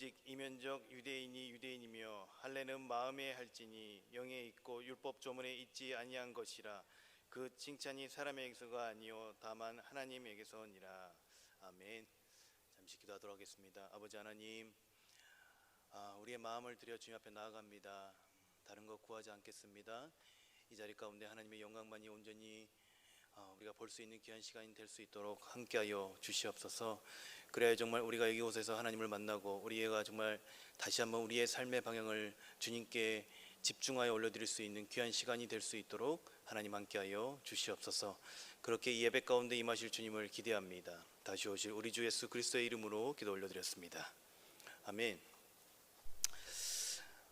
오직 이면적 유대인이 유대인이며 할례는 마음에 할지니 영에 있고 율법 조문에 있지 아니한 것이라. 그 칭찬이 사람에게서가 아니요 다만 하나님에게서니라. 아멘. 잠시 기도하도록 하겠습니다. 아버지 하나님, 우리의 마음을 들여 주님 앞에 나아갑니다. 다른 것 구하지 않겠습니다. 이 자리 가운데 하나님의 영광만이 온전히 우리가 볼 수 있는 귀한 시간이 될 수 있도록 함께하여 주시옵소서. 그래야 정말 우리가 이곳에서 하나님을 만나고 우리가 정말 다시 한번 우리의 삶의 방향을 주님께 집중하여 올려드릴 수 있는 귀한 시간이 될 수 있도록 하나님 함께하여 주시옵소서. 그렇게 이 예배 가운데 임하실 주님을 기대합니다. 다시 오실 우리 주 예수 그리스도의 이름으로 기도 올려드렸습니다. 아멘.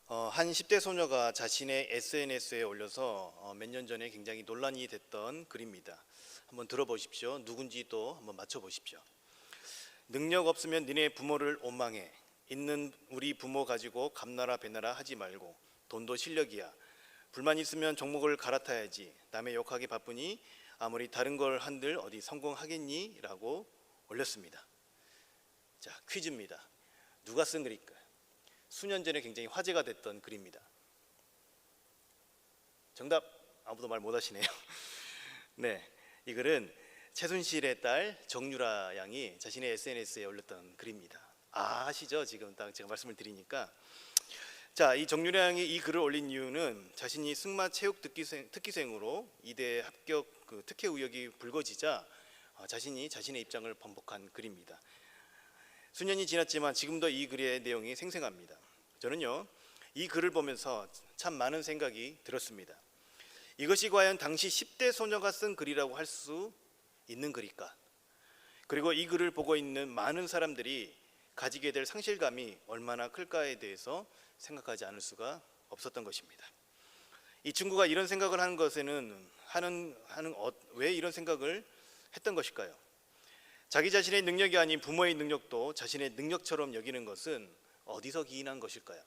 한 10대 소녀가 자신의 SNS에 올려서 몇 년 전에 굉장히 논란이 됐던 글입니다. 한번 들어보십시오. 누군지 또 한번 맞춰보십시오. 능력 없으면 니네 부모를 원망해. 있는 우리 부모 가지고 감나라 배나라 하지 말고. 돈도 실력이야. 불만 있으면 종목을 갈아타야지. 남의 욕하기 바쁘니 아무리 다른 걸 한들 어디 성공하겠니? 라고 올렸습니다. 자, 퀴즈입니다. 누가 쓴 글일까요? 수년 전에 굉장히 화제가 됐던 글입니다. 정답 아무도 말 못하시네요. 네, 이 글은 최순실의 딸 정유라 양이 자신의 SNS에 올렸던 글입니다. 아시죠? 지금 딱 제가 말씀을 드리니까. 자, 이 정유라 양이 이 글을 올린 이유는 자신이 승마 체육 특기생으로 이대 합격 특혜 의혹이 불거지자 자신의 입장을 번복한 글입니다. 수년이 지났지만 지금도 이 글의 내용이 생생합니다. 저는요, 이 글을 보면서 참 많은 생각이 들었습니다. 이것이 과연 당시 10대 소녀가 쓴 글이라고 할 수 있는 글일까? 그리고 이 글을 보고 있는 많은 사람들이 가지게 될 상실감이 얼마나 클까에 대해서 생각하지 않을 수가 없었던 것입니다. 이 친구가 이런 생각을 하는 것에는 왜 이런 생각을 했던 것일까요? 자기 자신의 능력이 아닌 부모의 능력도 자신의 능력처럼 여기는 것은 어디서 기인한 것일까요?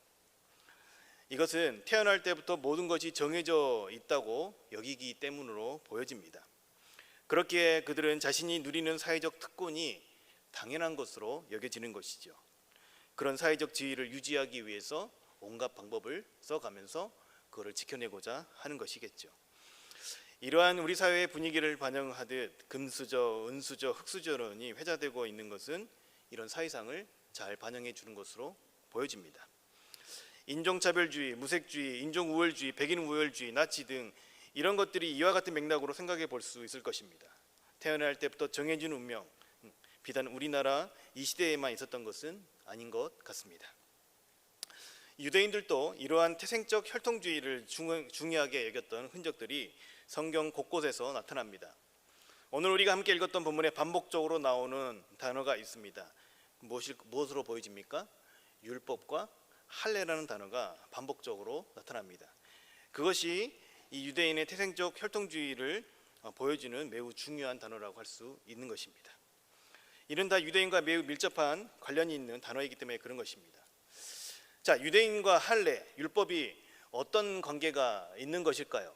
이것은 태어날 때부터 모든 것이 정해져 있다고 여기기 때문으로 보여집니다. 그렇기에 그들은 자신이 누리는 사회적 특권이 당연한 것으로 여겨지는 것이죠. 그런 사회적 지위를 유지하기 위해서 온갖 방법을 써가면서 그것을 지켜내고자 하는 것이겠죠. 이러한 우리 사회의 분위기를 반영하듯 금수저, 은수저, 흙수저론이 회자되고 있는 것은 이런 사회상을 잘 반영해 주는 것으로 보여집니다. 인종차별주의, 무색주의, 인종우월주의, 백인우월주의, 나치 등 이런 것들이 이와 같은 맥락으로 생각해 볼 수 있을 것입니다. 태어날 때부터 정해진 운명, 비단 우리나라 이 시대에만 있었던 것은 아닌 것 같습니다. 유대인들도 이러한 태생적 혈통주의를 중요하게 여겼던 흔적들이 성경 곳곳에서 나타납니다. 오늘 우리가 함께 읽었던 본문에 반복적으로 나오는 단어가 있습니다. 무엇으로 보여집니까? 율법과 할례라는 단어가 반복적으로 나타납니다. 그것이 이 유대인의 태생적 혈통주의를 보여주는 매우 중요한 단어라고 할 수 있는 것입니다. 이는 다 유대인과 매우 밀접한 관련이 있는 단어이기 때문에 그런 것입니다. 자, 유대인과 할례, 율법이 어떤 관계가 있는 것일까요?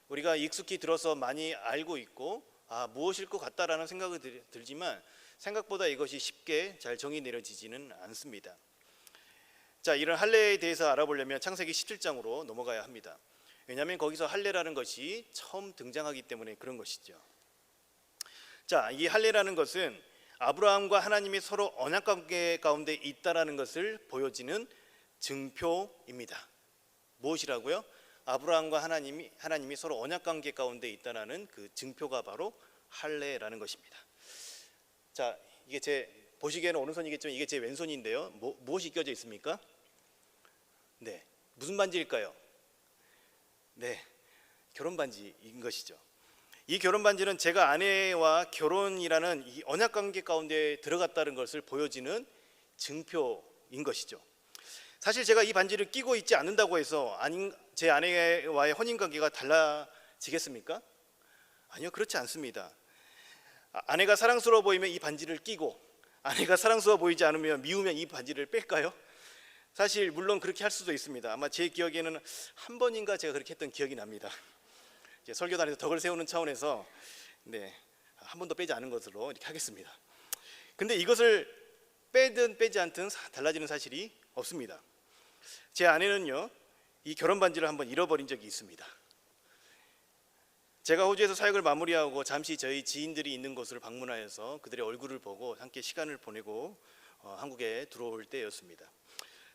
우리가 익숙히 들어서 많이 알고 있고 무엇일 것 같다라는 생각이 들지만 생각보다 이것이 쉽게 잘 정의 내려지지는 않습니다. 자, 이런 할례에 대해서 알아보려면 창세기 17장으로 넘어가야 합니다. 왜냐하면 거기서 할례라는 것이 처음 등장하기 때문에 그런 것이죠. 자, 이 할례라는 것은 아브라함과 하나님이 서로 언약관계 가운데 있다라는 것을 보여지는 증표입니다. 무엇이라고요? 아브라함과 하나님이 서로 언약관계 가운데 있다라는 그 증표가 바로 할례라는 것입니다. 자, 이게 보시기에는 오른손이겠지만 이게 제 왼손인데요. 무엇이 껴져 있습니까? 네, 무슨 반지일까요? 네, 결혼 반지인 것이죠. 이 결혼 반지는 제가 아내와 결혼이라는 이 언약 관계 가운데 들어갔다는 것을 보여지는 증표인 것이죠. 사실 제가 이 반지를 끼고 있지 않는다고 해서 제 아내와의 혼인 관계가 달라지겠습니까? 아니요, 그렇지 않습니다. 아내가 사랑스러워 보이면 이 반지를 끼고 아내가 사랑스러워 보이지 않으면 미우면 이 반지를 뺄까요? 사실 물론 그렇게 할 수도 있습니다. 아마 제 기억에는 한 번인가 제가 그렇게 했던 기억이 납니다. 이제 설교단에서 덕을 세우는 차원에서 한 번도 빼지 않은 것으로 이렇게 하겠습니다. 근데 이것을 빼든 빼지 않든 달라지는 사실이 없습니다. 제 아내는요, 이 결혼 반지를 한번 잃어버린 적이 있습니다. 제가 호주에서 사역을 마무리하고 잠시 저희 지인들이 있는 곳을 방문하여서 그들의 얼굴을 보고 함께 시간을 보내고 한국에 들어올 때였습니다.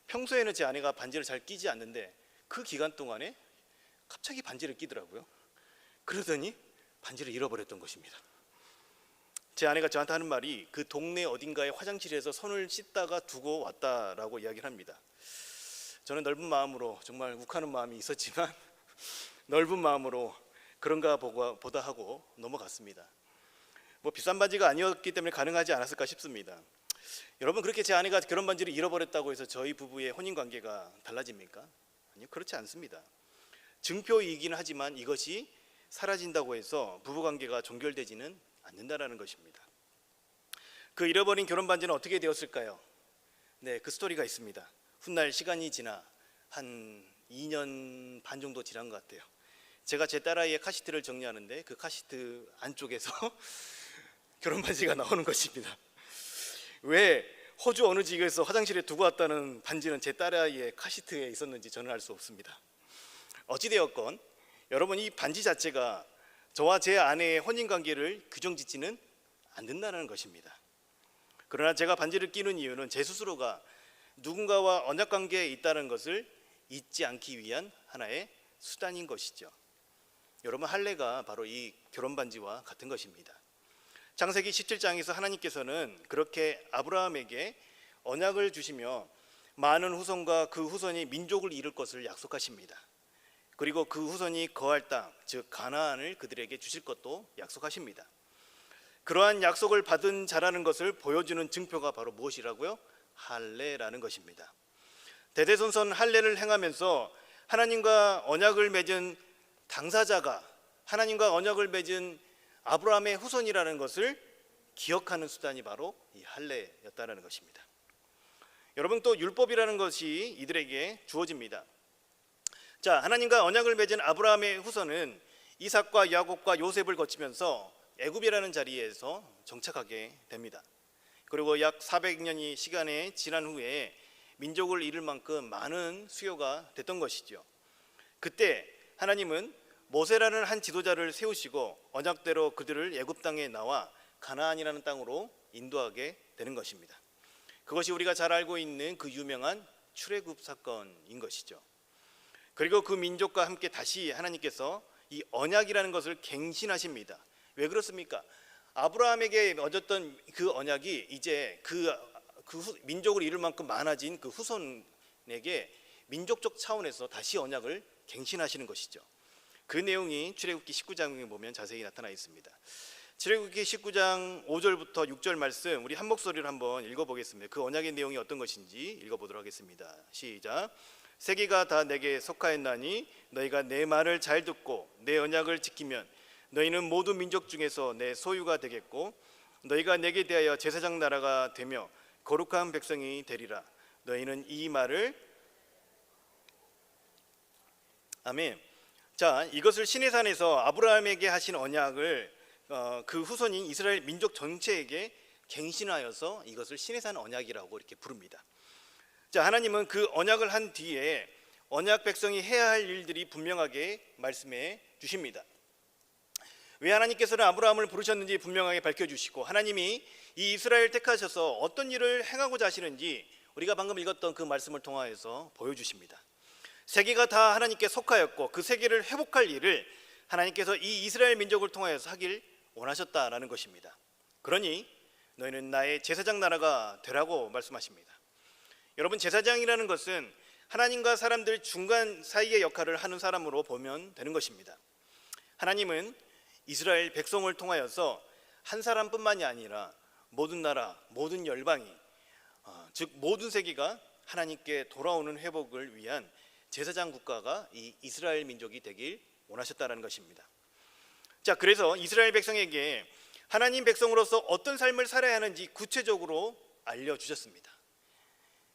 평소에는 제 아내가 반지를 잘 끼지 않는데 그 기간 동안에 갑자기 반지를 끼더라고요. 그러더니 반지를 잃어버렸던 것입니다. 제 아내가 저한테 하는 말이 그 동네 어딘가에 화장실에서 손을 씻다가 두고 왔다라고 이야기를 합니다. 저는 넓은 마음으로, 정말 욱하는 마음이 있었지만 넓은 마음으로 그런가 보다 하고 넘어갔습니다. 뭐 비싼 반지가 아니었기 때문에 가능하지 않았을까 싶습니다. 여러분, 그렇게 제 아내가 결혼 반지를 잃어버렸다고 해서 저희 부부의 혼인 관계가 달라집니까? 아니요, 그렇지 않습니다. 증표이긴 하지만 이것이 사라진다고 해서 부부 관계가 종결되지는 않는다라는 것입니다. 그 잃어버린 결혼 반지는 어떻게 되었을까요? 네, 그 스토리가 있습니다. 훗날 시간이 지나 한 2년 반 정도 지난 것 같아요. 제가 제 딸아이의 카시트를 정리하는데 그 카시트 안쪽에서 결혼 반지가 나오는 것입니다. 왜 호주 어느 지역에서 화장실에 두고 왔다는 반지는 제 딸아이의 카시트에 있었는지 저는 알 수 없습니다. 어찌되었건 여러분, 이 반지 자체가 저와 제 아내의 혼인관계를 규정짓지는 않는다는 것입니다. 그러나 제가 반지를 끼는 이유는 제 스스로가 누군가와 언약관계에 있다는 것을 잊지 않기 위한 하나의 수단인 것이죠. 여러분, 할례가 바로 이 결혼 반지와 같은 것입니다. 창세기 17장에서 하나님께서는 그렇게 아브라함에게 언약을 주시며 많은 후손과 그 후손이 민족을 이룰 것을 약속하십니다. 그리고 그 후손이 거할 땅, 즉 가나안을 그들에게 주실 것도 약속하십니다. 그러한 약속을 받은 자라는 것을 보여주는 증표가 바로 무엇이라고요? 할례라는 것입니다. 대대손손 할례를 행하면서 하나님과 언약을 맺은 당사자가 하나님과 언약을 맺은 아브라함의 후손이라는 것을 기억하는 수단이 바로 이 할례였다는 것입니다. 여러분, 또 율법이라는 것이 이들에게 주어집니다. 자, 하나님과 언약을 맺은 아브라함의 후손은 이삭과 야곱과 요셉을 거치면서 애굽이라는 자리에서 정착하게 됩니다. 그리고 약 400년이 시간이 지난 후에 민족을 이룰 만큼 많은 수요가 됐던 것이죠. 그때 하나님은 모세라는 한 지도자를 세우시고 언약대로 그들을 애굽 땅에 나와 가나안이라는 땅으로 인도하게 되는 것입니다. 그것이 우리가 잘 알고 있는 그 유명한 출애굽 사건인 것이죠. 그리고 그 민족과 함께 다시 하나님께서 이 언약이라는 것을 갱신하십니다. 왜 그렇습니까? 아브라함에게 맺었던 그 언약이 이제 그 민족을 이룰 만큼 많아진 그 후손에게 민족적 차원에서 다시 언약을 갱신하시는 것이죠. 그 내용이 출애굽기 19장에 보면 자세히 나타나 있습니다. 출애굽기 19장 5절부터 6절 말씀 우리 한 목소리로 한번 읽어보겠습니다. 그 언약의 내용이 어떤 것인지 읽어보도록 하겠습니다. 시작. 세계가 다 내게 속하였나니 너희가 내 말을 잘 듣고 내 언약을 지키면 너희는 모든 민족 중에서 내 소유가 되겠고 너희가 내게 대하여 제사장 나라가 되며 거룩한 백성이 되리라. 너희는 이 말을 아멘. 자, 이것을 시내산에서 아브라함에게 하신 언약을 그 후손인 이스라엘 민족 전체에게 갱신하여서 이것을 시내산 언약이라고 이렇게 부릅니다. 자, 하나님은 그 언약을 한 뒤에 언약 백성이 해야 할 일들이 분명하게 말씀해 주십니다. 왜 하나님께서는 아브라함을 부르셨는지 분명하게 밝혀주시고 하나님이 이 이스라엘 택하셔서 어떤 일을 행하고자 하시는지 우리가 방금 읽었던 그 말씀을 통하여서 보여주십니다. 세계가 다 하나님께 속하였고 그 세계를 회복할 일을 하나님께서 이 이스라엘 민족을 통하여서 하길 원하셨다라는 것입니다. 그러니 너희는 나의 제사장 나라가 되라고 말씀하십니다. 여러분, 제사장이라는 것은 하나님과 사람들 중간 사이의 역할을 하는 사람으로 보면 되는 것입니다. 하나님은 이스라엘 백성을 통하여서 한 사람뿐만이 아니라 모든 나라, 모든 열방이 즉 모든 세계가 하나님께 돌아오는 회복을 위한 제사장 국가가 이 이스라엘 민족이 되길 원하셨다는 것입니다. 자, 그래서 이스라엘 백성에게 하나님 백성으로서 어떤 삶을 살아야 하는지 구체적으로 알려주셨습니다.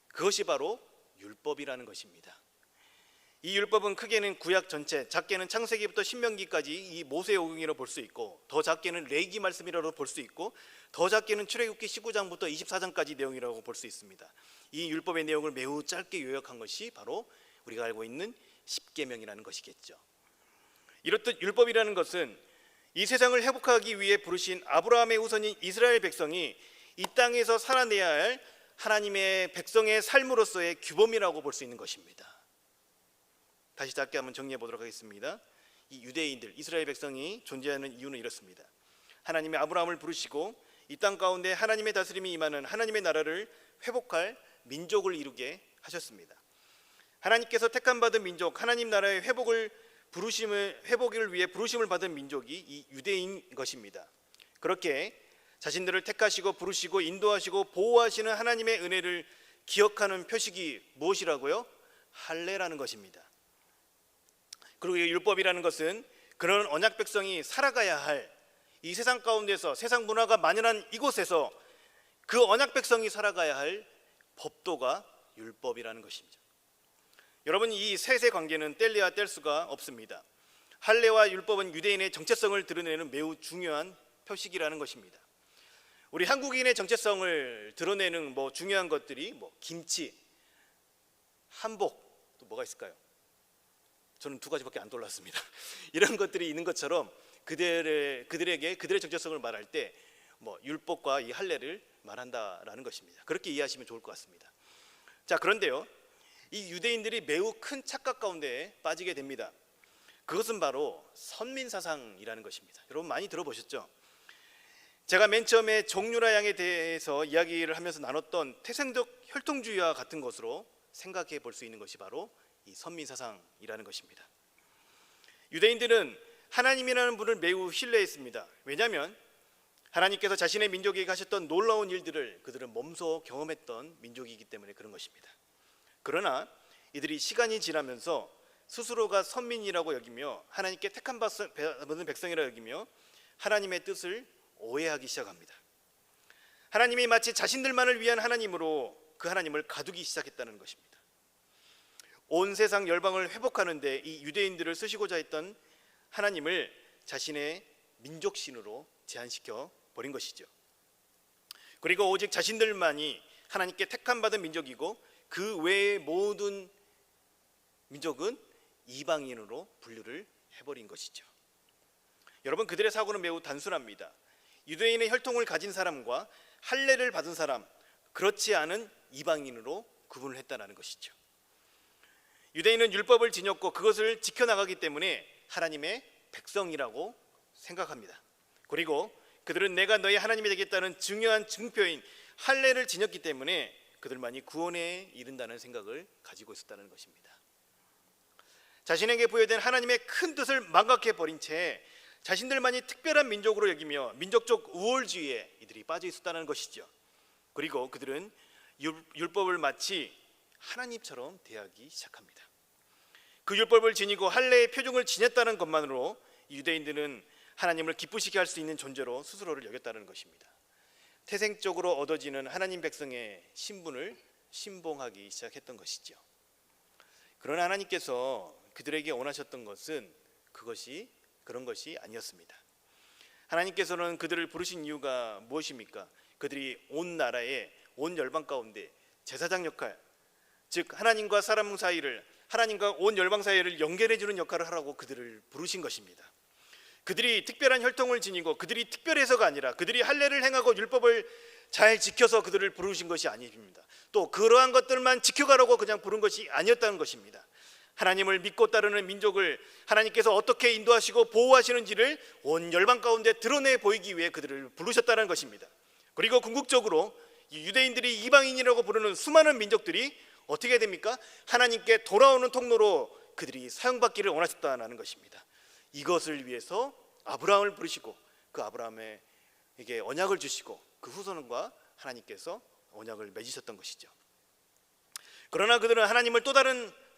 그것이 바로 율법이라는 것입니다. 이 율법은 크게는 구약 전체, 작게는 창세기부터 신명기까지 이 모세오경이라고 볼 수 있고, 더 작게는 레위기 말씀이라고 볼 수 있고, 더 작게는 출애굽기 19장부터 24장까지 내용이라고 볼 수 있습니다. 이 율법의 내용을 매우 짧게 요약한 것이 바로 우리가 알고 있는 십계명이라는 것이겠죠. 이렇듯 율법이라는 것은 이 세상을 회복하기 위해 부르신 아브라함의 후손인 이스라엘 백성이 이 땅에서 살아내야 할 하나님의 백성의 삶으로서의 규범이라고 볼 수 있는 것입니다. 다시 짧게 한번 정리해 보도록 하겠습니다. 이 유대인들, 이스라엘 백성이 존재하는 이유는 이렇습니다. 하나님의 아브라함을 부르시고 이 땅 가운데 하나님의 다스림이 임하는 하나님의 나라를 회복할 민족을 이루게 하셨습니다. 하나님께서 택함 받은 민족, 하나님 나라의 회복을 위해 부르심을 받은 민족이 이 유대인 것입니다. 그렇게 자신들을 택하시고 부르시고 인도하시고 보호하시는 하나님의 은혜를 기억하는 표식이 무엇이라고요? 할례라는 것입니다. 그리고 이 율법이라는 것은 그런 언약 백성이 살아가야 할 이 세상 가운데서, 세상 문화가 만연한 이곳에서 그 언약 백성이 살아가야 할 법도가 율법이라는 것입니다. 여러분, 이 셋의 관계는 뗄래야 뗄 수가 없습니다. 할례와 율법은 유대인의 정체성을 드러내는 매우 중요한 표식이라는 것입니다. 우리 한국인의 정체성을 드러내는 중요한 것들이 김치, 한복, 또 뭐가 있을까요? 저는 두 가지밖에 안 떠올랐습니다. 이런 것들이 있는 것처럼 그들에게 그들의 정체성을 말할 때 율법과 이 할례를 말한다라는 것입니다. 그렇게 이해하시면 좋을 것 같습니다. 자, 그런데요, 이 유대인들이 매우 큰 착각 가운데 빠지게 됩니다. 그것은 바로 선민사상이라는 것입니다. 여러분 많이 들어보셨죠? 제가 맨 처음에 종류라 양에 대해서 이야기를 하면서 나눴던 태생적 혈통주의와 같은 것으로 생각해 볼 수 있는 것이 바로 이 선민사상이라는 것입니다. 유대인들은 하나님이라는 분을 매우 신뢰했습니다. 왜냐하면 하나님께서 자신의 민족에게 하셨던 놀라운 일들을 그들은 몸소 경험했던 민족이기 때문에 그런 것입니다. 그러나 이들이 시간이 지나면서 스스로가 선민이라고 여기며 하나님께 택함 받은 백성이라고 여기며 하나님의 뜻을 오해하기 시작합니다. 하나님이 마치 자신들만을 위한 하나님으로 그 하나님을 가두기 시작했다는 것입니다. 온 세상 열방을 회복하는 데 이 유대인들을 쓰시고자 했던 하나님을 자신의 민족신으로 제한시켜 버린 것이죠. 그리고 오직 자신들만이 하나님께 택함 받은 민족이고 그 외의 모든 민족은 이방인으로 분류를 해버린 것이죠. 여러분, 그들의 사고는 매우 단순합니다. 유대인의 혈통을 가진 사람과 할례를 받은 사람, 그렇지 않은 이방인으로 구분을 했다는 것이죠. 유대인은 율법을 지녔고 그것을 지켜나가기 때문에 하나님의 백성이라고 생각합니다. 그리고 그들은 내가 너희 하나님이 되겠다는 중요한 증표인 할례를 지녔기 때문에 그들만이 구원에 이른다는 생각을 가지고 있었다는 것입니다. 자신에게 부여된 하나님의 큰 뜻을 망각해버린 채 자신들만이 특별한 민족으로 여기며 민족적 우월주의에 이들이 빠져 있었다는 것이죠. 그리고 그들은 율법을 마치 하나님처럼 대하기 시작합니다. 그 율법을 지니고 할례의 표징을 지녔다는 것만으로 유대인들은 하나님을 기쁘시게 할 수 있는 존재로 스스로를 여겼다는 것입니다. 태생적으로 얻어지는 하나님 백성의 신분을 신봉하기 시작했던 것이죠. 그러나 하나님께서 그들에게 원하셨던 것은 그런 것이 아니었습니다. 하나님께서는 그들을 부르신 이유가 무엇입니까? 그들이 온 나라의 온 열방 가운데 제사장 역할, 즉 하나님과 사람 사이를, 하나님과 온 열방 사이를 연결해 주는 역할을 하라고 그들을 부르신 것입니다. 그들이 특별한 혈통을 지니고 그들이 특별해서가 아니라 그들이 할례를 행하고 율법을 잘 지켜서 그들을 부르신 것이 아닙니다. 또 그러한 것들만 지켜가라고 그냥 부른 것이 아니었다는 것입니다. 하나님을 믿고 따르는 민족을 하나님께서 어떻게 인도하시고 보호하시는지를 온 열방 가운데 드러내 보이기 위해 그들을 부르셨다는 것입니다. 그리고 궁극적으로 유대인들이 이방인이라고 부르는 수많은 민족들이 어떻게 됩니까? 하나님께 돌아오는 통로로 그들이 사용받기를 원하셨다는 것입니다. 이것을 위해서 아브라함을 부르시고 그 아브라함에게 언약을 주시고 그 후손과 하나님께서 언약을 맺으셨던 것이죠. 그러나 그들은 하나님을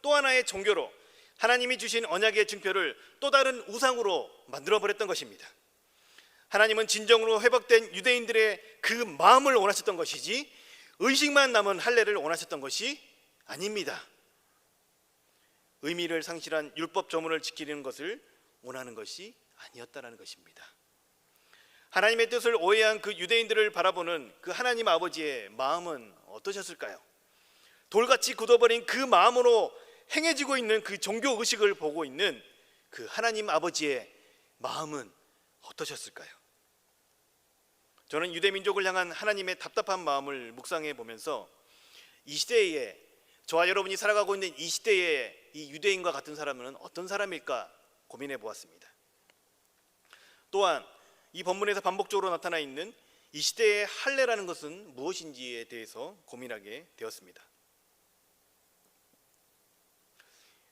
또 하나의 종교로, 하나님이 주신 언약의 증표를 또 다른 우상으로 만들어버렸던 것입니다. 하나님은 진정으로 회복된 유대인들의 그 마음을 원하셨던 것이지 의식만 남은 할례를 원하셨던 것이 아닙니다. 의미를 상실한 율법 조문을 지키는 것을 원하는 것이 아니었다는 것입니다. 하나님의 뜻을 오해한 그 유대인들을 바라보는 그 하나님 아버지의 마음은 어떠셨을까요? 돌같이 굳어버린 그 마음으로 행해지고 있는 그 종교 의식을 보고 있는 그 하나님 아버지의 마음은 어떠셨을까요? 저는 유대 민족을 향한 하나님의 답답한 마음을 묵상해 보면서 이 시대에, 저와 여러분이 살아가고 있는 이 시대에 이 유대인과 같은 사람은 어떤 사람일까 고민해 보았습니다. 또한 이 본문에서 반복적으로 나타나 있는 이 시대의 할례라는 것은 무엇인지에 대해서 고민하게 되었습니다.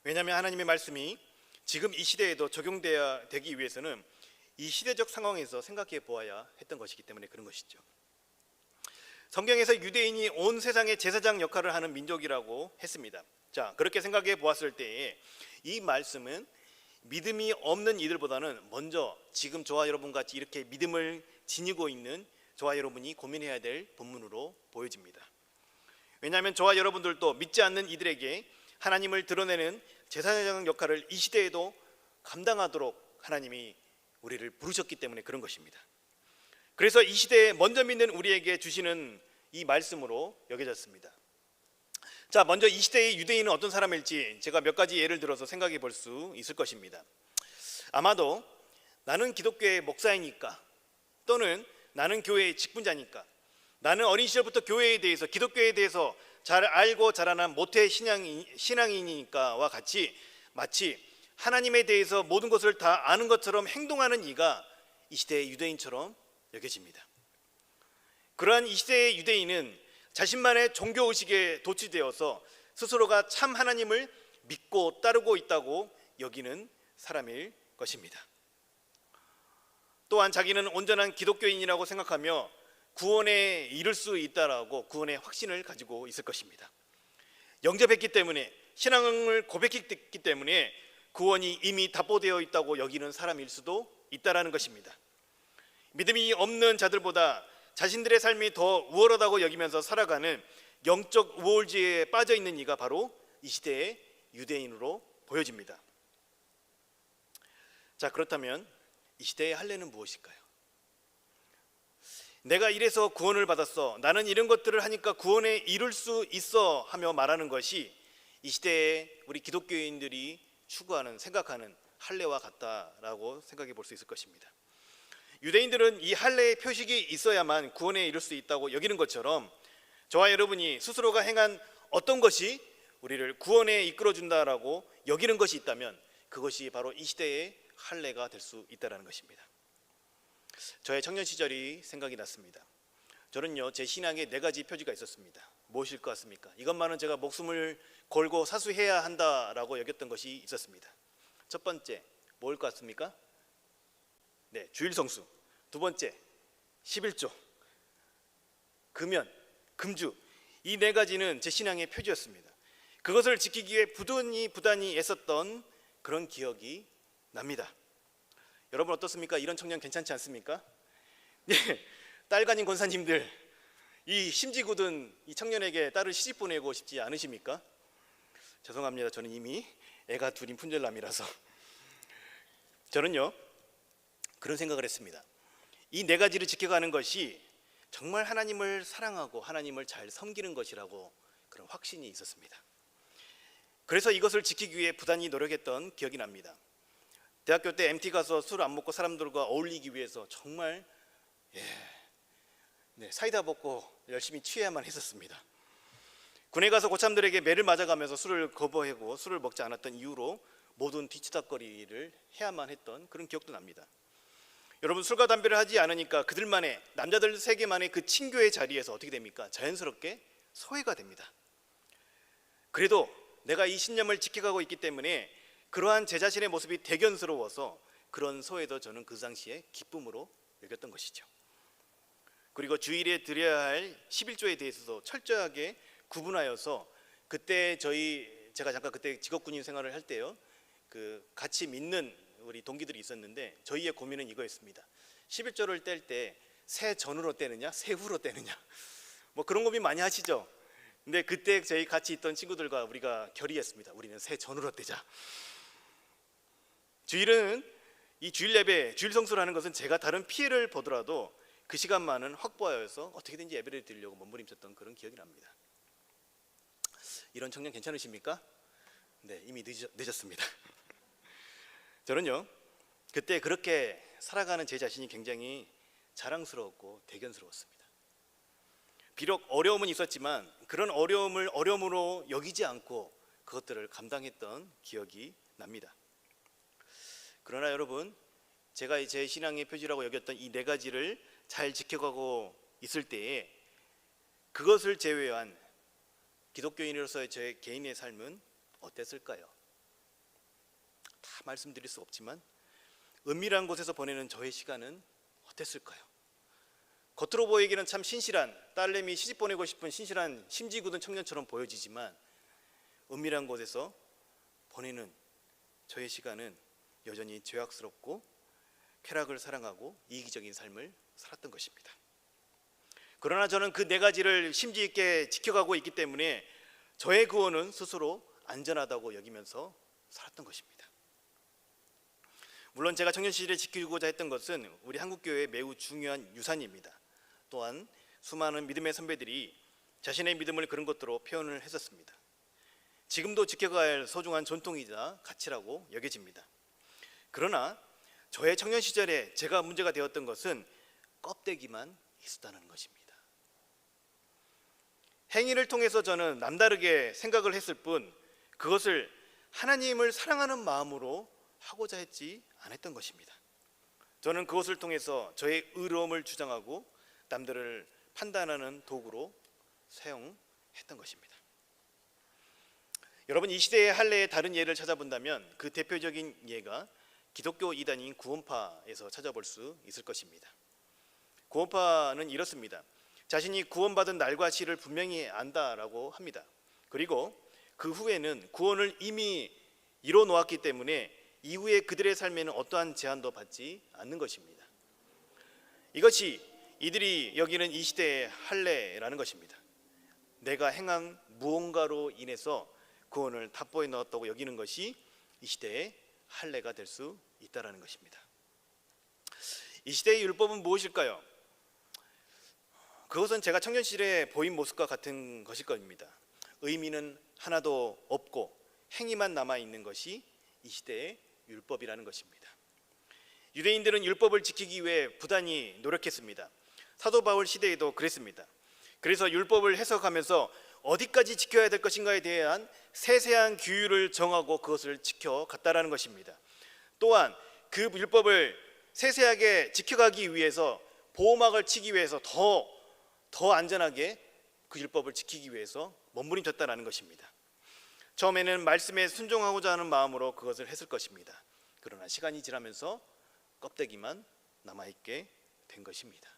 왜냐하면 하나님의 말씀이 지금 이 시대에도 적용되기 위해서는 이 시대적 상황에서 생각해 보아야 했던 것이기 때문에 그런 것이죠. 성경에서 유대인이 온 세상의 제사장 역할을 하는 민족이라고 했습니다. 자, 그렇게 생각해 보았을 때에 이 말씀은 믿음이 없는 이들보다는 먼저 지금 저와 여러분 같이 이렇게 믿음을 지니고 있는 저와 여러분이 고민해야 될 본문으로 보여집니다. 왜냐하면 저와 여러분들도 믿지 않는 이들에게 하나님을 드러내는 제사장 역할을 이 시대에도 감당하도록 하나님이 우리를 부르셨기 때문에 그런 것입니다. 그래서 이 시대에 먼저 믿는 우리에게 주시는 이 말씀으로 여겨졌습니다. 자, 먼저 이 시대의 유대인은 어떤 사람일지 제가 몇 가지 예를 들어서 생각해 볼 수 있을 것입니다. 아마도 나는 기독교의 목사이니까, 또는 나는 교회의 직분자니까, 나는 어린 시절부터 교회에 대해서, 기독교에 대해서 잘 알고 자라난 모태 신앙인이니까와 같이 마치 하나님에 대해서 모든 것을 다 아는 것처럼 행동하는 이가 이 시대의 유대인처럼 여겨집니다. 그러한 이 시대의 유대인은 자신만의 종교의식에 도취되어서 스스로가 참 하나님을 믿고 따르고 있다고 여기는 사람일 것입니다. 또한 자기는 온전한 기독교인이라고 생각하며 구원에 이를 수 있다라고 구원의 확신을 가지고 있을 것입니다. 영접했기 때문에, 신앙을 고백했기 때문에 구원이 이미 답보되어 있다고 여기는 사람일 수도 있다라는 것입니다. 믿음이 없는 자들보다 자신들의 삶이 더 우월하다고 여기면서 살아가는 영적 우월지에 빠져 있는 이가 바로 이 시대의 유대인으로 보여집니다. 자, 그렇다면 이 시대의 할례는 무엇일까요? 내가 이래서 구원을 받았어, 나는 이런 것들을 하니까 구원에 이룰 수 있어 하며 말하는 것이 이 시대에 우리 기독교인들이 추구하는, 생각하는 할례와 같다라고 생각해 볼 수 있을 것입니다. 유대인들은 이 할례의 표식이 있어야만 구원에 이룰 수 있다고 여기는 것처럼 저와 여러분이 스스로가 행한 어떤 것이 우리를 구원에 이끌어준다라고 여기는 것이 있다면 그것이 바로 이 시대의 할례가 될 수 있다는 것입니다. 저의 청년 시절이 생각이 났습니다. 저는요, 제 신앙에 4가지 표지가 있었습니다. 무엇일 것 같습니까? 이것만은 제가 목숨을 걸고 사수해야 한다라고 여겼던 것이 있었습니다. 첫 번째, 뭘 것 같습니까? 네, 주일 성수. 두 번째, 11조, 금연, 금주. 이 4가지는 제 신앙의 표지였습니다. 그것을 지키기 위해 부단히 애썼던 그런 기억이 납니다. 여러분 어떻습니까? 이런 청년 괜찮지 않습니까? 네, 딸간인 권사님들, 이 심지 굳은 이 청년에게 딸을 시집 보내고 싶지 않으십니까? 죄송합니다. 저는 이미 애가 둘인 푼절남이라서. 저는요, 그런 생각을 했습니다. 이 4가지를 지켜가는 것이 정말 하나님을 사랑하고 하나님을 잘 섬기는 것이라고 그런 확신이 있었습니다. 그래서 이것을 지키기 위해 부단히 노력했던 기억이 납니다. 대학교 때 MT 가서 술 안 먹고 사람들과 어울리기 위해서 정말 사이다 먹고 열심히 취해야만 했었습니다. 군에 가서 고참들에게 매를 맞아가면서 술을 거부하고 술을 먹지 않았던 이유로 모든 뒤치다거리를 해야만 했던 그런 기억도 납니다. 여러분, 술과 담배를 하지 않으니까 그들만의, 남자들 세계만의 그 친교의 자리에서 어떻게 됩니까? 자연스럽게 소외가 됩니다. 그래도 내가 이 신념을 지켜가고 있기 때문에 그러한 제 자신의 모습이 대견스러워서 그런 소외도 저는 그 당시에 기쁨으로 여겼던 것이죠. 그리고 주일에 드려야 할 11조에 대해서도 철저하게 구분하여서 그때 제가 잠깐 그때 직업군인 생활을 할 때요, 그 같이 믿는 우리 동기들이 있었는데 저희의 고민은 이거였습니다. 11조를 뗄 때 새 전으로 떼느냐 새 후로 떼느냐, 뭐 그런 고민 많이 하시죠. 근데 그때 저희 같이 있던 친구들과 우리가 결의했습니다. 우리는 새 전으로 되자. 주일은 이 주일 예배, 주일 성수를 하는 것은 제가 다른 피해를 보더라도 그 시간만은 확보하여서 어떻게든지 예배를 드리려고 몸부림쳤던 그런 기억이 납니다. 이런 청년 괜찮으십니까? 네, 이미 늦었습니다. 저는요, 그때 그렇게 살아가는 제 자신이 굉장히 자랑스러웠고 대견스러웠습니다. 비록 어려움은 있었지만 그런 어려움을 어려움으로 여기지 않고 그것들을 감당했던 기억이 납니다. 그러나 여러분, 제가 제 신앙의 표지라고 여겼던 이 네 가지를 잘 지켜가고 있을 때에 그것을 제외한 기독교인으로서의 제 개인의 삶은 어땠을까요? 다 말씀드릴 수 없지만 은밀한 곳에서 보내는 저의 시간은 어땠을까요? 겉으로 보이기는 참 신실한, 딸내미 시집 보내고 싶은 신실한 심지 굳은 청년처럼 보여지지만 은밀한 곳에서 보내는 저의 시간은 여전히 죄악스럽고 쾌락을 사랑하고 이기적인 삶을 살았던 것입니다. 그러나 저는 그 네 가지를 심지 있게 지켜가고 있기 때문에 저의 구원은 스스로 안전하다고 여기면서 살았던 것입니다. 물론 제가 청년 시절에 지키고자 했던 것은 우리 한국교회의 매우 중요한 유산입니다. 또한 수많은 믿음의 선배들이 자신의 믿음을 그런 것들로 표현을 했었습니다. 지금도 지켜가야 할 소중한 전통이자 가치라고 여겨집니다. 그러나 저의 청년 시절에 제가 문제가 되었던 것은 껍데기만 있었다는 것입니다. 행위를 통해서 저는 남다르게 생각을 했을 뿐 그것을 하나님을 사랑하는 마음으로 하고자 했지 않았던 것입니다. 저는 그것을 통해서 저의 의로움을 주장하고 남들을 판단하는 도구로 사용했던 것입니다. 여러분, 이 시대의 할례의 다른 예를 찾아본다면 그 대표적인 예가 기독교 이단인 구원파에서 찾아볼 수 있을 것입니다. 구원파는 이렇습니다. 자신이 구원받은 날과 시를 분명히 안다라고 합니다. 그리고 그 후에는 구원을 이미 이뤄 놓았기 때문에 이후에 그들의 삶에는 어떠한 제한도 받지 않는 것입니다. 이것이 이들이 여기는 이 시대의 할례라는 것입니다. 내가 행한 무언가로 인해서 구원을 답보에 넣었다고 여기는 것이 이 시대의 할례가 될 수 있다라는 것입니다. 이 시대의 율법은 무엇일까요? 그것은 제가 청년 시절에 보인 모습과 같은 것일 겁니다. 의미는 하나도 없고 행위만 남아 있는 것이 이 시대의 율법이라는 것입니다. 유대인들은 율법을 지키기 위해 부단히 노력했습니다. 사도 바울 시대에도 그랬습니다. 그래서 율법을 해석하면서 어디까지 지켜야 될 것인가에 대한 세세한 규율을 정하고 그것을 지켜갔다라는 것입니다. 또한 그 율법을 세세하게 지켜가기 위해서 보호막을 치기 위해서 더 안전하게 그 율법을 지키기 위해서 몸부림쳤다라는 것입니다. 처음에는 말씀에 순종하고자 하는 마음으로 그것을 했을 것입니다. 그러나 시간이 지나면서 껍데기만 남아있게 된 것입니다.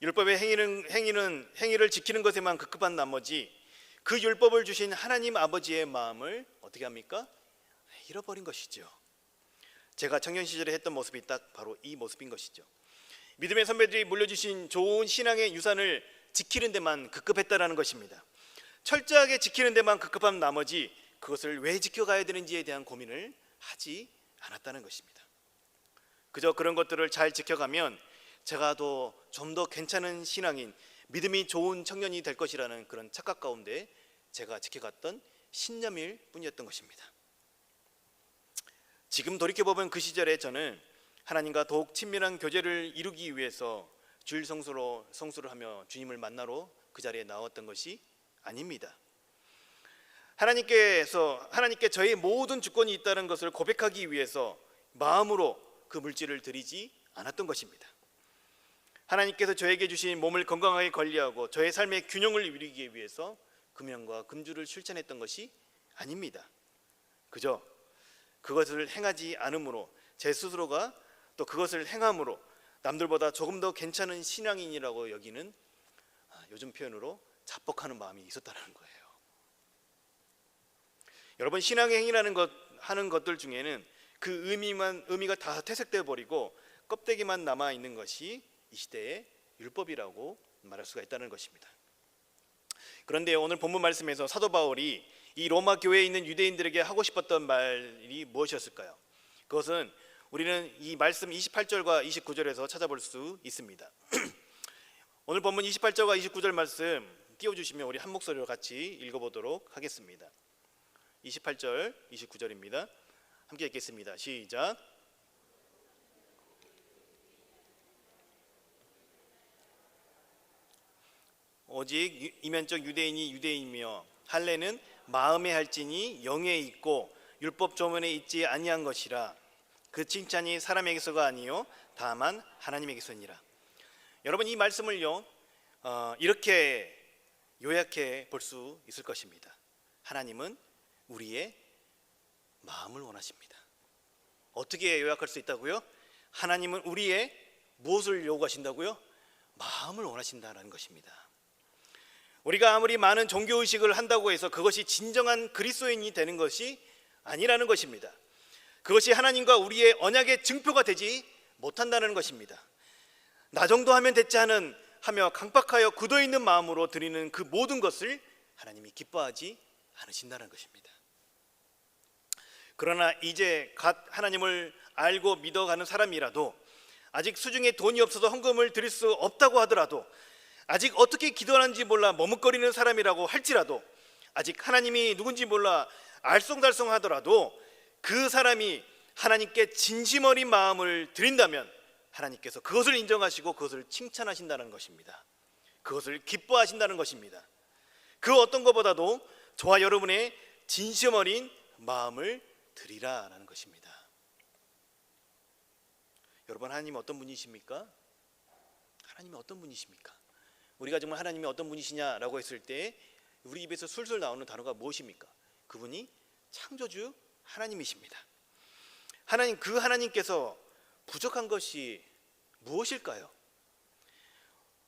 율법의 행위를 지키는 것에만 급급한 나머지 그 율법을 주신 하나님 아버지의 마음을 어떻게 합니까? 잃어버린 것이죠. 제가 청년 시절에 했던 모습이 딱 바로 이 모습인 것이죠. 믿음의 선배들이 물려주신 좋은 신앙의 유산을 지키는 데만 급급했다라는 것입니다. 철저하게 지키는 데만 급급한 나머지 그것을 왜 지켜가야 되는지에 대한 고민을 하지 않았다는 것입니다. 그저 그런 것들을 잘 지켜가면 제가 좀 더 괜찮은 신앙인, 믿음이 좋은 청년이 될 것이라는 그런 착각 가운데 제가 지켜갔던 신념일 뿐이었던 것입니다. 지금 돌이켜보면 그 시절에 저는 하나님과 더욱 친밀한 교제를 이루기 위해서 주일 성수를 하며 주님을 만나러 그 자리에 나왔던 것이 아닙니다. 하나님께 저의 모든 주권이 있다는 것을 고백하기 위해서 마음으로 그 물질을 드리지 않았던 것입니다. 하나님께서 저에게 주신 몸을 건강하게 관리하고 저의 삶의 균형을 이루기 위해서 금연과 금주를 실천했던 것이 아닙니다. 그저 그것을 행하지 않음으로 제 스스로가 또 그것을 행함으로 남들보다 조금 더 괜찮은 신앙인이라고 여기는 요즘 표현으로 자뻑하는 마음이 있었다는 거예요. 여러분, 신앙의 행위라는 하는 것들 중에는 그 의미가 다 퇴색되어 버리고 껍데기만 남아 있는 것이 이 시대의 율법이라고 말할 수가 있다는 것입니다. 그런데 오늘 본문 말씀에서 사도 바울이 이 로마 교회에 있는 유대인들에게 하고 싶었던 말이 무엇이었을까요? 그것은 우리는 이 말씀 28절과 29절에서 찾아볼 수 있습니다. 오늘 본문 28절과 29절 말씀 띄워주시면 우리 한 목소리로 같이 읽어보도록 하겠습니다. 28절, 29절입니다. 함께 읽겠습니다. 시작. 오직 이면적 유대인이 유대인이며 할례는 마음에 할지니 영에 있고 율법 조문에 있지 아니한 것이라. 그 칭찬이 사람에게서가 아니요 다만 하나님에게서니라. 여러분, 이 말씀을요 이렇게 요약해 볼 수 있을 것입니다. 하나님은 우리의 마음을 원하십니다. 어떻게 요약할 수 있다고요? 하나님은 우리의 무엇을 요구하신다고요? 마음을 원하신다는 것입니다. 우리가 아무리 많은 종교의식을 한다고 해서 그것이 진정한 그리스도인이 되는 것이 아니라는 것입니다. 그것이 하나님과 우리의 언약의 증표가 되지 못한다는 것입니다. 나 정도 하면 됐지 하며 강박하여 굳어있는 마음으로 드리는 그 모든 것을 하나님이 기뻐하지 않으신다는 것입니다. 그러나 이제 갓 하나님을 알고 믿어가는 사람이라도 아직 수중에 돈이 없어서 헌금을 드릴 수 없다고 하더라도, 아직 어떻게 기도하는지 몰라 머뭇거리는 사람이라고 할지라도, 아직 하나님이 누군지 몰라 알쏭달쏭하더라도 그 사람이 하나님께 진심 어린 마음을 드린다면 하나님께서 그것을 인정하시고 그것을 칭찬하신다는 것입니다. 그것을 기뻐하신다는 것입니다. 그 어떤 것보다도 저와 여러분의 진심 어린 마음을 드리라라는 것입니다. 여러분, 하나님은 어떤 분이십니까? 하나님이 어떤 분이십니까? 우리가 정말 하나님이 어떤 분이시냐라고 했을 때 우리 입에서 술술 나오는 단어가 무엇입니까? 그분이 창조주 하나님이십니다. 하나님, 그 하나님께서 부족한 것이 무엇일까요?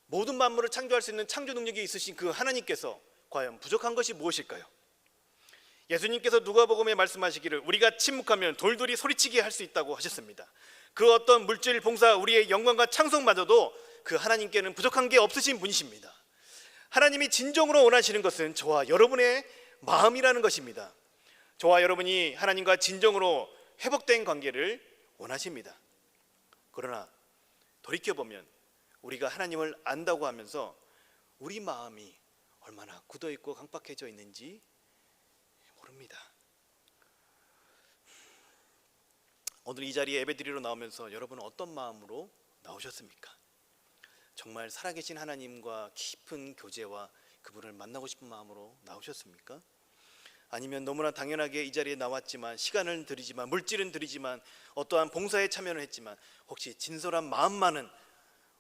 모든 만물을 창조할 수 있는 창조 능력이 있으신 그 하나님께서 과연 부족한 것이 무엇일까요? 예수님께서 누가복음에 말씀하시기를 우리가 침묵하면 돌들이 소리치게 할 수 있다고 하셨습니다. 그 어떤 물질, 봉사, 우리의 영광과 찬송마저도 그 하나님께는 부족한 게 없으신 분이십니다. 하나님이 진정으로 원하시는 것은 저와 여러분의 마음이라는 것입니다. 저와 여러분이 하나님과 진정으로 회복된 관계를 원하십니다. 그러나 돌이켜보면 우리가 하나님을 안다고 하면서 우리 마음이 얼마나 굳어있고 강박해져 있는지 모릅니다. 오늘 이 자리에 예배드리러 나오면서 여러분은 어떤 마음으로 나오셨습니까? 정말 살아계신 하나님과 깊은 교제와 그분을 만나고 싶은 마음으로 나오셨습니까? 아니면 너무나 당연하게 이 자리에 나왔지만, 시간을 들이지만, 물질은 들이지만, 어떠한 봉사에 참여를 했지만 혹시 진솔한 마음만은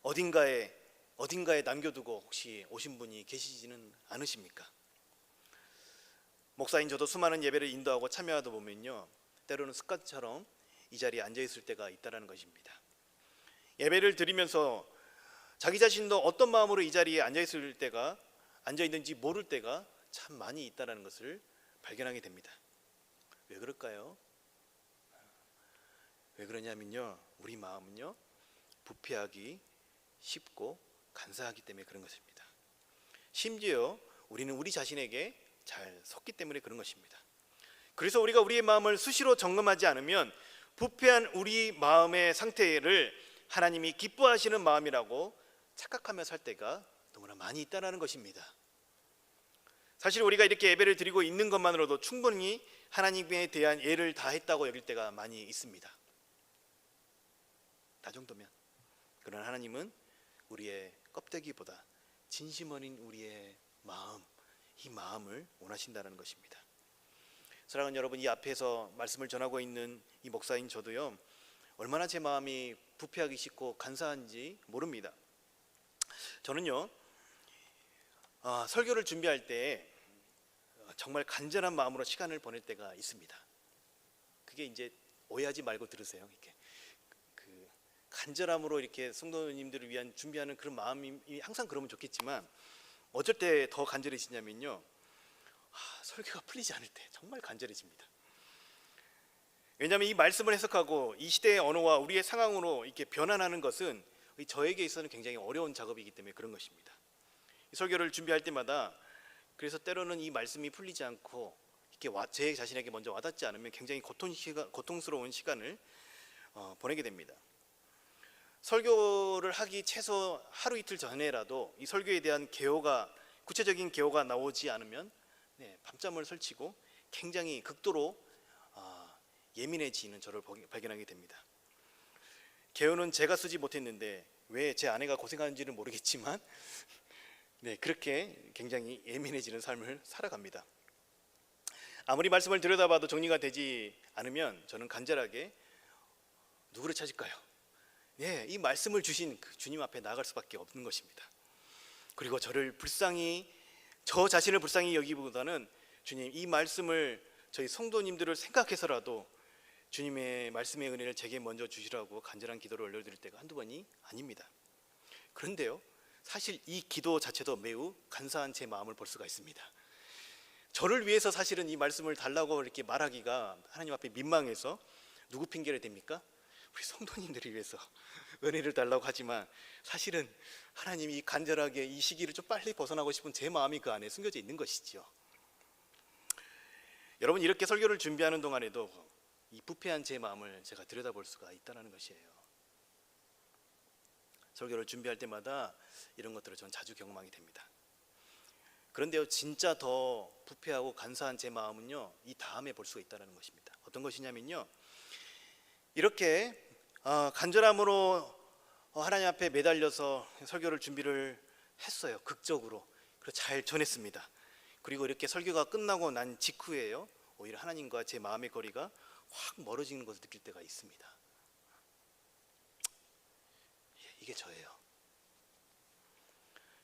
어딘가에 남겨두고 혹시 오신 분이 계시지는 않으십니까? 목사인 저도 수많은 예배를 인도하고 참여하다 보면요, 때로는 습관처럼 이 자리에 앉아있을 때가 있다는 것입니다. 예배를 드리면서 자기 자신도 어떤 마음으로 이 자리에 앉아있는지 모를 때가 참 많이 있다는 것을 발견하게 됩니다. 왜 그럴까요? 왜 그러냐면요, 우리 마음은요 부패하기 쉽고 간사하기 때문에 그런 것입니다. 심지어 우리는 우리 자신에게 잘 속기 때문에 그런 것입니다. 그래서 우리가 우리의 마음을 수시로 점검하지 않으면 부패한 우리 마음의 상태를 하나님이 기뻐하시는 마음이라고 착각하며 살 때가 너무나 많이 있다는 것입니다. 사실 우리가 이렇게 예배를 드리고 있는 것만으로도 충분히 하나님에 대한 예를 다했다고 여길 때가 많이 있습니다. 나 정도면. 그러나 하나님은 우리의 껍데기보다 진심 어린 우리의 마음, 이 마음을 원하신다는 것입니다. 사랑하는 여러분, 이 앞에서 말씀을 전하고 있는 이 목사인 저도요, 얼마나 제 마음이 부패하기 쉽고 간사한지 모릅니다. 저는요 설교를 준비할 때 정말 간절한 마음으로 시간을 보낼 때가 있습니다. 그게 이제 오해하지 말고 들으세요. 이렇게 그 간절함으로 이렇게 성도님들을 위한 준비하는 그런 마음이 항상 그러면 좋겠지만, 어쩔 때 더 간절해지냐면요, 설교가 풀리지 않을 때 정말 간절해집니다. 왜냐하면 이 말씀을 해석하고 이 시대의 언어와 우리의 상황으로 이렇게 변환하는 것은 저에게 있어서는 굉장히 어려운 작업이기 때문에 그런 것입니다. 이 설교를 준비할 때마다 그래서 때로는 이 말씀이 풀리지 않고 이렇게 제 자신에게 먼저 와닿지 않으면 굉장히 고통스러운 시간을 보내게 됩니다. 설교를 하기 최소 하루 이틀 전에라도 이 설교에 대한 구체적인 개요가 나오지 않으면 밤잠을 설치고 굉장히 극도로 예민해지는 저를 발견하게 됩니다. 개요는 제가 쓰지 못했는데 왜 제 아내가 고생하는지는 모르겠지만 그렇게 굉장히 예민해지는 삶을 살아갑니다. 아무리 말씀을 들여다봐도 정리가 되지 않으면 저는 간절하게 누구를 찾을까요? 이 말씀을 주신 그 주님 앞에 나아갈 수밖에 없는 것입니다. 그리고 저 자신을 불쌍히 여기보다는 주님, 이 말씀을 저희 성도님들을 생각해서라도 주님의 말씀의 은혜를 제게 먼저 주시라고 간절한 기도를 올려드릴 때가 한두 번이 아닙니다. 그런데요, 사실 이 기도 자체도 매우 간사한 제 마음을 볼 수가 있습니다. 저를 위해서 사실은 이 말씀을 달라고 이렇게 말하기가 하나님 앞에 민망해서 누구 핑계를 댑니까? 우리 성도님들을 위해서 은혜를 달라고 하지만 사실은 하나님이 간절하게 이 시기를 좀 빨리 벗어나고 싶은 제 마음이 그 안에 숨겨져 있는 것이죠. 여러분, 이렇게 설교를 준비하는 동안에도 이 부패한 제 마음을 제가 들여다볼 수가 있다는 것이에요. 설교를 준비할 때마다 이런 것들을 저는 자주 경험하게 됩니다. 그런데요, 진짜 더 부패하고 간사한 제 마음은요, 이 다음에 볼 수가 있다는 것입니다. 어떤 것이냐면요, 이렇게 간절함으로 하나님 앞에 매달려서 설교를 준비를 했어요. 극적으로. 그리고 잘 전했습니다. 그리고 이렇게 설교가 끝나고 난 직후에요, 오히려 하나님과 제 마음의 거리가 확 멀어지는 것을 느낄 때가 있습니다. 이게 저예요.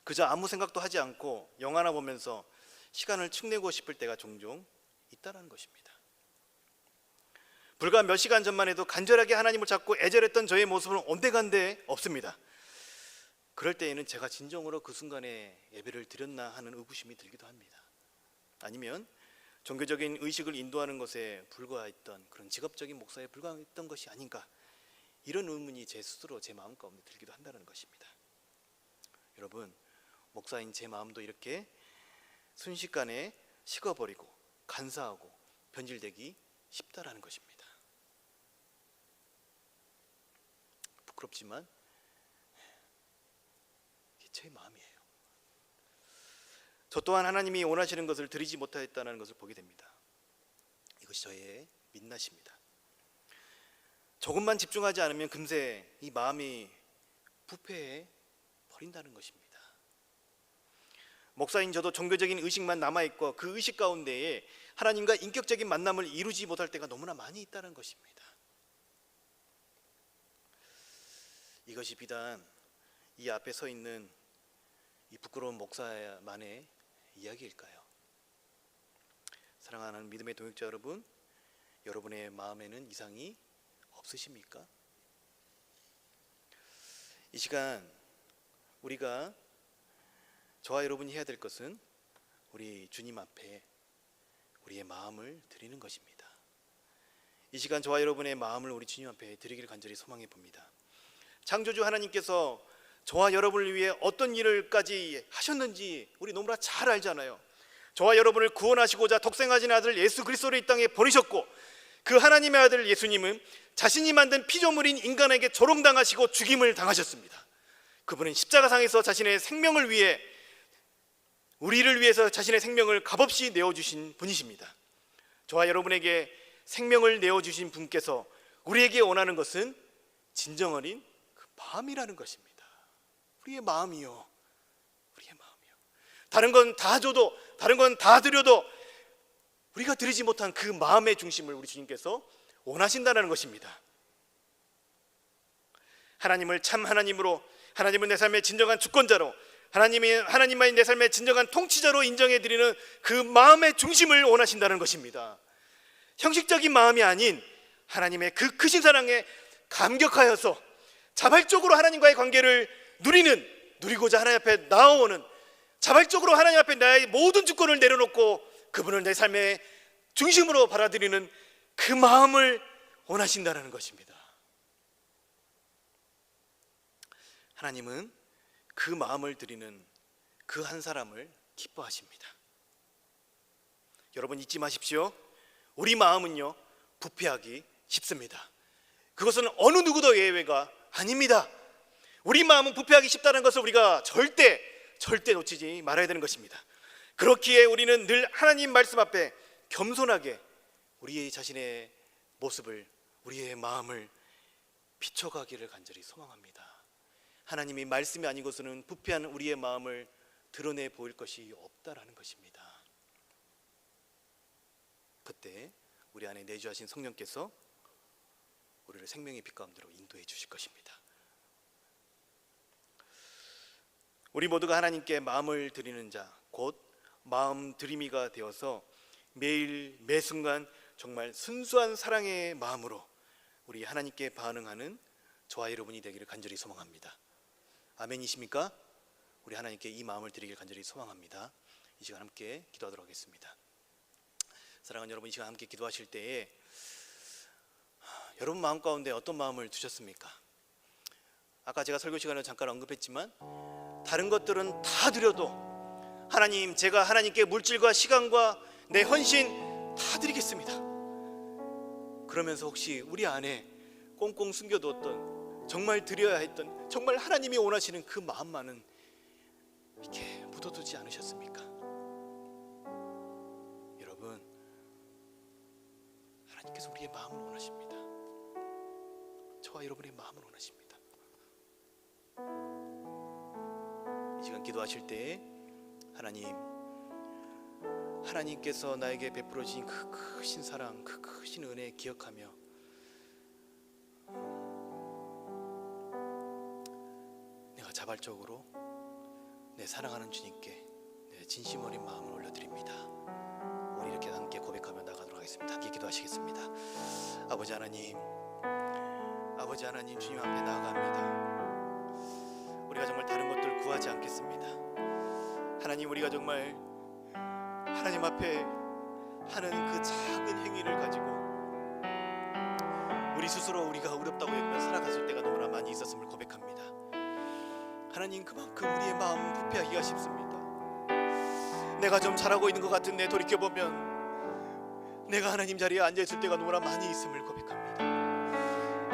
그저 아무 생각도 하지 않고 영화나 보면서 시간을 축내고 싶을 때가 종종 있다는 것입니다. 불과 몇 시간 전만 해도 간절하게 하나님을 찾고 애절했던 저의 모습은 온데간데 없습니다. 그럴 때에는 제가 진정으로 그 순간에 예배를 드렸나 하는 의구심이 들기도 합니다. 아니면 종교적인 의식을 인도하는 것에 불과했던 그런 직업적인 목사에 불과했던 것이 아닌가, 이런 의문이 제 스스로 제 마음 가운데 들기도 한다는 것입니다. 여러분, 목사인 제 마음도 이렇게 순식간에 식어버리고 간사하고 변질되기 쉽다라는 것입니다. 부끄럽지만 이게 제 마음이에요. 저 또한 하나님이 원하시는 것을 드리지 못하였다는 것을 보게 됩니다. 이것이 저의 민낯입니다. 조금만 집중하지 않으면 금세 이 마음이 부패해 버린다는 것입니다. 목사인 저도 종교적인 의식만 남아있고 그 의식 가운데에 하나님과 인격적인 만남을 이루지 못할 때가 너무나 많이 있다는 것입니다. 이것이 비단 이 앞에 서 있는 이 부끄러운 목사만의 이야기일까요? 사랑하는 믿음의 동역자 여러분, 여러분의 마음에는 이상이 없으십니까? 이 시간 우리가, 저와 여러분이 해야 될 것은 우리 주님 앞에 우리의 마음을 드리는 것입니다. 이 시간 저와 여러분의 마음을 우리 주님 앞에 드리기를 간절히 소망해 봅니다. 창조주 하나님께서 저와 여러분을 위해 어떤 일을까지 하셨는지 우리 너무나 잘 알잖아요. 저와 여러분을 구원하시고자 독생하신 아들 예수 그리스도를 이 땅에 보내셨고, 그 하나님의 아들 예수님은 자신이 만든 피조물인 인간에게 조롱당하시고 죽임을 당하셨습니다. 그분은 십자가상에서 자신의 생명을 위해, 우리를 위해서 자신의 생명을 값없이 내어주신 분이십니다. 저와 여러분에게 생명을 내어주신 분께서 우리에게 원하는 것은 진정 어린 그 마음이라는 것입니다. 우리의 마음이요, 우리의 마음이요. 다른 건 다 줘도, 다른 건 다 드려도 우리가 드리지 못한 그 마음의 중심을 우리 주님께서 원하신다는 것입니다. 하나님을 참 하나님으로, 하나님은 내 삶의 진정한 주권자로, 하나님만이 내 삶의 진정한 통치자로 인정해드리는 그 마음의 중심을 원하신다는 것입니다. 형식적인 마음이 아닌 하나님의 그 크신 사랑에 감격하여서 자발적으로 하나님과의 관계를 누리고자 하나님 앞에 나아오는, 자발적으로 하나님 앞에 나의 모든 주권을 내려놓고 그분을 내 삶의 중심으로 받아들이는 그 마음을 원하신다는 것입니다. 하나님은 그 마음을 드리는 그 한 사람을 기뻐하십니다. 여러분 잊지 마십시오. 우리 마음은요 부패하기 쉽습니다. 그것은 어느 누구도 예외가 아닙니다. 우리 마음은 부패하기 쉽다는 것을 우리가 절대 놓치지 말아야 되는 것입니다. 그렇기에 우리는 늘 하나님 말씀 앞에 겸손하게 우리의 자신의 모습을, 우리의 마음을 비춰가기를 간절히 소망합니다. 하나님이 말씀이 아니고서는 부패한 우리의 마음을 드러내 보일 것이 없다라는 것입니다. 그때 우리 안에 내주하신 성령께서 우리를 생명의 빛 가운데로 인도해 주실 것입니다. 우리 모두가 하나님께 마음을 드리는 자, 곧 마음 드림이가 되어서 매일 매순간 정말 순수한 사랑의 마음으로 우리 하나님께 반응하는 저와 여러분이 되기를 간절히 소망합니다. 아멘이십니까? 우리 하나님께 이 마음을 드리길 간절히 소망합니다. 이 시간 함께 기도하도록 하겠습니다. 사랑하는 여러분, 이 시간 함께 기도하실 때에 여러분 마음 가운데 어떤 마음을 두셨습니까? 아까 제가 설교 시간에 잠깐 언급했지만 다른 것들은 다 드려도 하나님, 제가 하나님께 물질과 시간과 내 헌신 다 드리겠습니다. 그러면서 혹시 우리 안에 꽁꽁 숨겨두었던, 정말 드려야 했던, 정말 하나님이 원하시는 그 마음만은 이렇게 묻어두지 않으셨습니까? 여러분, 하나님께서 우리의 마음을 원하십니다. 저와 여러분의 마음을 원하십니다. 이 시간 기도하실 때 하나님께서 나에게 베풀어 주신 그 크신 사랑, 그 크신 은혜 기억하며 내가 자발적으로 내 사랑하는 주님께 내 진심 어린 마음을 올려드립니다. 우리 이렇게 함께 고백하며 나가도록 하겠습니다. 함께 기도하시겠습니다. 아버지 하나님, 주님 앞에 나아갑니다. 우리가 정말 다른 것들 구하지 않겠습니다. 하나님, 우리가 정말 하나님 앞에 하는 그 작은 행위를 가지고 우리 스스로 우리가 어렵다고 여기며 살아갔을 때가 너무나 많이 있었음을 고백합니다. 하나님, 그만큼 우리의 마음은 부패하기가 쉽습니다. 내가 좀 잘하고 있는 것 같은데 돌이켜보면 내가 하나님 자리에 앉아있을 때가 너무나 많이 있음을 고백합니다.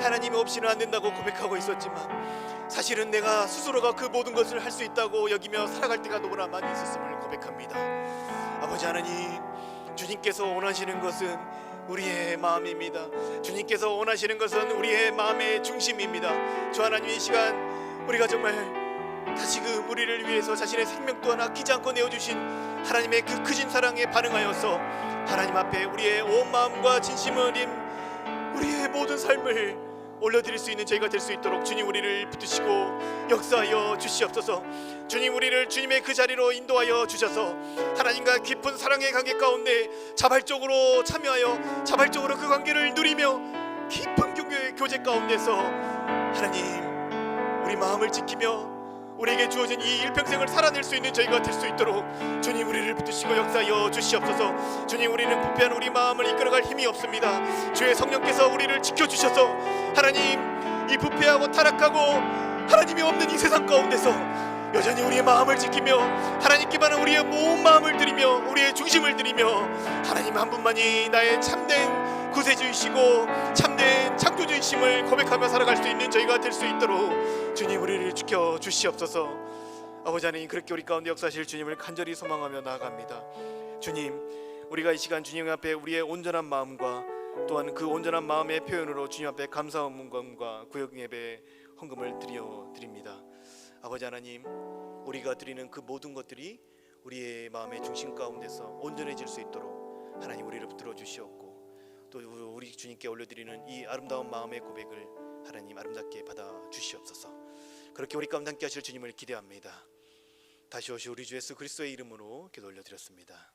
하나님이 없이는 안 된다고 고백하고 있었지만 사실은 내가 스스로가 그 모든 것을 할 수 있다고 여기며 살아갈 때가 너무나 많이 있었음을 고백합니다. 아버지 하나님, 주님께서 원하시는 것은 우리의 마음입니다. 주님께서 원하시는 것은 우리의 마음의 중심입니다. 주 하나님, 이 시간 우리가 정말 다시금 우리를 위해서 자신의 생명 또한 아끼지 않고 내어주신 하나님의 그 크신 사랑에 반응하여서 하나님 앞에 우리의 온 마음과 진심을 임 우리의 모든 삶을 올려드릴 수 있는 저희가 될 수 있도록 주님 우리를 붙드시고 역사하여 주시옵소서. 주님, 우리를 주님의 그 자리로 인도하여 주셔서 하나님과 깊은 사랑의 관계 가운데 자발적으로 참여하여 자발적으로 그 관계를 누리며 깊은 교제 가운데서 하나님, 우리 마음을 지키며 우리에게 주어진 이 일평생을 살아낼 수 있는 저희가 될 수 있도록 주님 우리를 붙드시고 역사하여 주시옵소서. 주님, 우리는 부패한 우리 마음을 이끌어갈 힘이 없습니다. 주의 성령께서 우리를 지켜주셔서 하나님, 이 부패하고 타락하고 하나님이 없는 이 세상 가운데서 여전히 우리의 마음을 지키며 하나님께만 우리의 모든 마음을 드리며 우리의 중심을 드리며 하나님 한 분만이 나의 참된 구세주이시고 참된 창조주이심을 고백하며 살아갈 수 있는 저희가 될 수 있도록 주님 우리를 지켜주시옵소서. 아버지 하나님, 그렇게 우리 가운데 역사하실 주님을 간절히 소망하며 나아갑니다. 주님, 우리가 이 시간 주님 앞에 우리의 온전한 마음과 또한 그 온전한 마음의 표현으로 주님 앞에 감사의 문건과 구역 예배 헌금을 드립니다. 아버지 하나님, 우리가 드리는 그 모든 것들이 우리의 마음의 중심 가운데서 온전해질 수 있도록 하나님 우리를 붙들어 주시옵고 또 우리 주님께 올려드리는 이 아름다운 마음의 고백을 하나님 아름답게 받아 주시옵소서. 그렇게 우리 가운데 함께 하실 주님을 기대합니다. 다시 오시 우리 주 예수 그리스도의 이름으로 기도 올려드렸습니다.